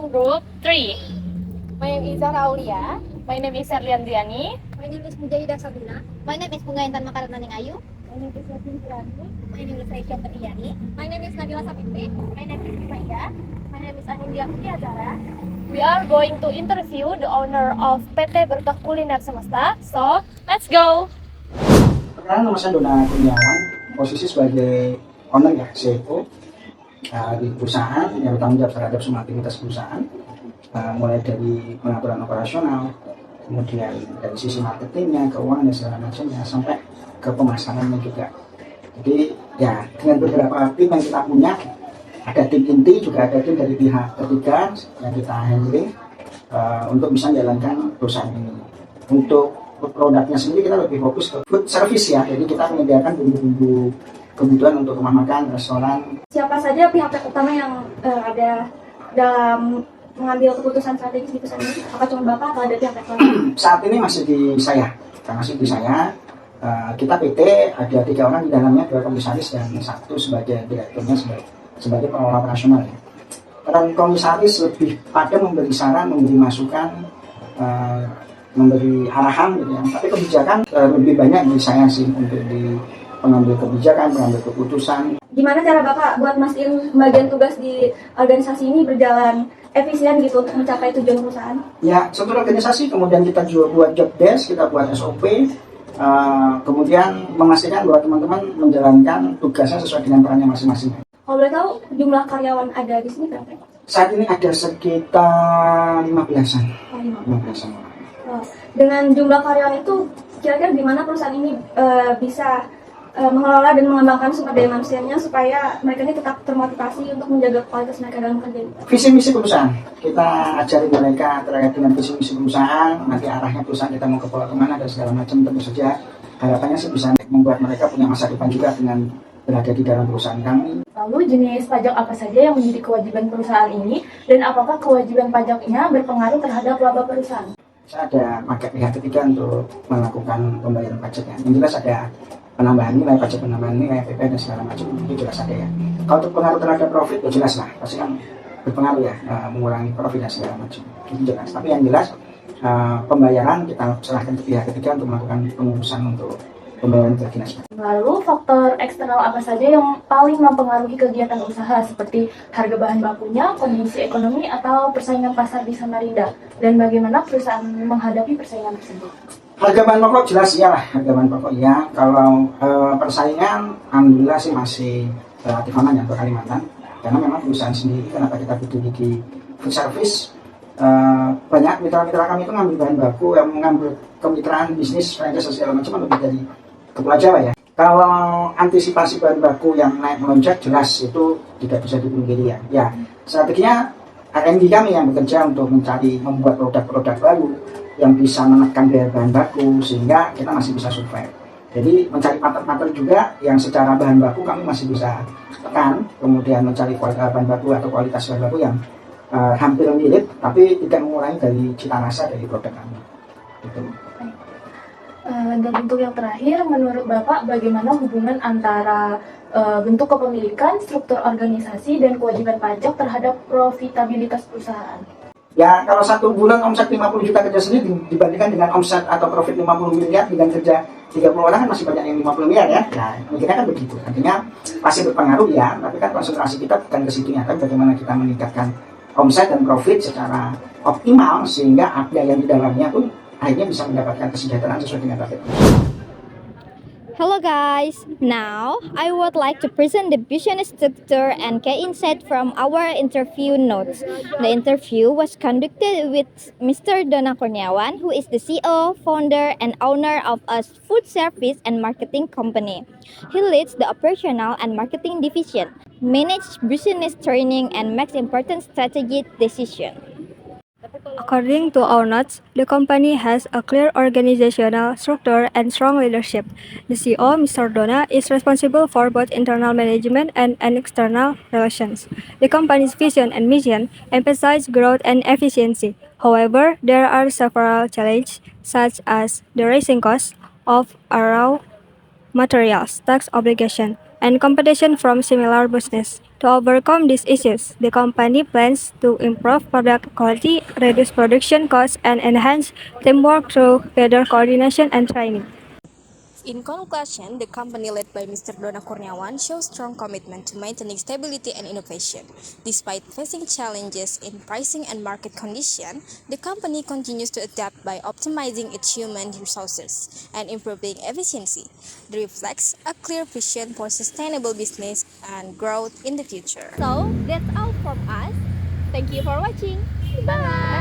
from Group 3. My name is Zara Aulia. My name is Erlian Diani. My name is Mujahidah Sabina. My name is Bunga Intan Makarananing Ayu. My name is Yasin Kirani. My name is Aisyah Teriyani. My name is Nabila Sapitri. My name is Maya. My name is Anindya Azara. We are going to interview the owner of PT Berkah Kuliner Semesta. So, let's go! Perkenalkan, nama saya Dona Kurniawan, posisi sebagai owner ya, CFO di perusahaan yang bertanggung jawab terhadap semua aktivitas perusahaan, mulai dari pengaturan operasional, kemudian dari sisi marketingnya, keuangan dan segala macamnya, sampai ke pemasarannya juga. Jadi ya dengan beberapa tim yang kita punya, ada tim inti juga ada tim dari pihak ketiga yang kita handling untuk bisa menjalankan perusahaan ini. Untuk produknya sendiri kita lebih fokus ke food service ya, jadi kita menyediakan bumbu-bumbu kebutuhan untuk rumah makan, restoran. Siapa saja pihak utama yang ada dalam mengambil keputusan strategis di perusahaan ini? Apakah cuma Bapak atau ada pihak lain? Saat ini masih di saya, masih di saya. Kita PT ada 3 orang di dalamnya, 2 komisaris dan 1 sebagai direkturnya sebagai pengelola operasional ya. Peran komisaris lebih pada memberi saran, memberi masukan, memberi arahan gitu ya. Tapi kebijakan lebih banyak di saya sih untuk di pengambil kebijakan, pengambil keputusan. Gimana cara Bapak buat mastiin bagian tugas di organisasi ini berjalan efisien gitu untuk mencapai tujuan perusahaan? Ya, struktur organisasi, kemudian kita juga buat job desk, kita buat SOP, kemudian memastikan bahwa teman-teman menjalankan tugasnya sesuai dengan perannya masing-masing. Kalau boleh tahu jumlah karyawan ada di sini berapa? Saat ini ada sekitar 15-an. 15-an. Dengan jumlah karyawan itu, kira-kira gimana perusahaan ini bisa mengelola dan mengembangkan sumber daya manusianya supaya mereka ini tetap termotivasi untuk menjaga kualitas mereka dalam kerja? Visi misi perusahaan, kita ajari mereka terkait dengan visi misi perusahaan, nanti arahnya perusahaan kita mau ke pola kemana dan segala macam. Tentu saja harapannya sih bisa membuat mereka punya masa depan juga dengan berada di dalam perusahaan kami. Lalu jenis pajak apa saja yang menjadi kewajiban perusahaan ini, dan apakah kewajiban pajaknya berpengaruh terhadap laba perusahaan? Saya ada pakai pihak ketiga untuk melakukan pembayaran pajaknya. Yang jelas ada penambahan nilai, pajak penambahan nilai, PP dan segala macam, itu jelas ada ya. Kalau untuk pengaruh terhadap profit, ya jelas lah, pasti kan berpengaruh ya, mengurangi profit dan segala macam, itu jelas. Tapi yang jelas pembayaran kita serahkan ke pihak ketiga untuk melakukan pengurusan untuk pembayaran ke dinas. Lalu faktor eksternal apa saja yang paling mempengaruhi kegiatan usaha seperti harga bahan bakunya, kondisi ekonomi, atau persaingan pasar di Samarinda? Dan bagaimana perusahaan menghadapi persaingan tersebut? Harga bahan pokok jelas iyalah, harga bahan pokok iya. Kalau persaingan, alhamdulillah sih masih relatif aman ya untuk Kalimantan. Karena memang perusahaan sendiri, kenapa kita berdiri di food service, banyak mitra-mitra kami itu ngambil bahan baku, yang mengambil kemitraan bisnis, franchise segala macam lebih dari ke Pulau Jawa ya. Kalau antisipasi bahan baku yang naik melonjak jelas itu tidak bisa dipungkiri ya. Ya, strateginya R&D kami yang bekerja untuk membuat produk-produk baru yang bisa menekan biaya bahan baku sehingga kita masih bisa survive. Jadi mencari partner-partner juga yang secara bahan baku kami masih bisa tekan, kemudian mencari kualitas bahan baku atau kualitas bahan baku yang hampir mirip tapi tidak mengurangi dari cita rasa dari produk kami. Gitu. Dan untuk yang terakhir, menurut Bapak bagaimana hubungan antara bentuk kepemilikan, struktur organisasi, dan kewajiban pajak terhadap profitabilitas perusahaan? Ya, kalau satu bulan omset 50 juta kerja sendiri dibandingkan dengan omset atau profit 50 miliar dengan kerja 30 orang kan masih banyak yang 50 miliar ya. Nah, mikirnya kan begitu. Artinya pasti berpengaruh ya, tapi kan konsentrasi kita bukan ke situnya, tapi bagaimana kita meningkatkan omset dan profit secara optimal sehingga ada yang di dalamnya pun akhirnya bisa mendapatkan kesejahteraan sesuai dengan target. Hello guys, now I would like to present the vision structure and key insight from our interview notes. The interview was conducted with Mr. Dona Kurniawan, who is the CEO, founder, and owner of a food service and marketing company. He leads the operational and marketing division, manages business training, and makes important strategic decisions. According to our notes, the company has a clear organizational structure and strong leadership. The CEO, Mr. Dona, is responsible for both internal management and external relations. The company's vision and mission emphasize growth and efficiency. However, there are several challenges, such as the rising cost of raw materials, tax obligation, and competition from similar business. To overcome these issues, the company plans to improve product quality, reduce production costs, and enhance teamwork through better coordination and training. In conclusion, the company led by Mr. Dona Kurniawan shows strong commitment to maintaining stability and innovation. Despite facing challenges in pricing and market condition, the company continues to adapt by optimizing its human resources and improving efficiency. This reflects a clear vision for sustainable business and growth in the future. So, that's all from us. Thank you for watching. Bye!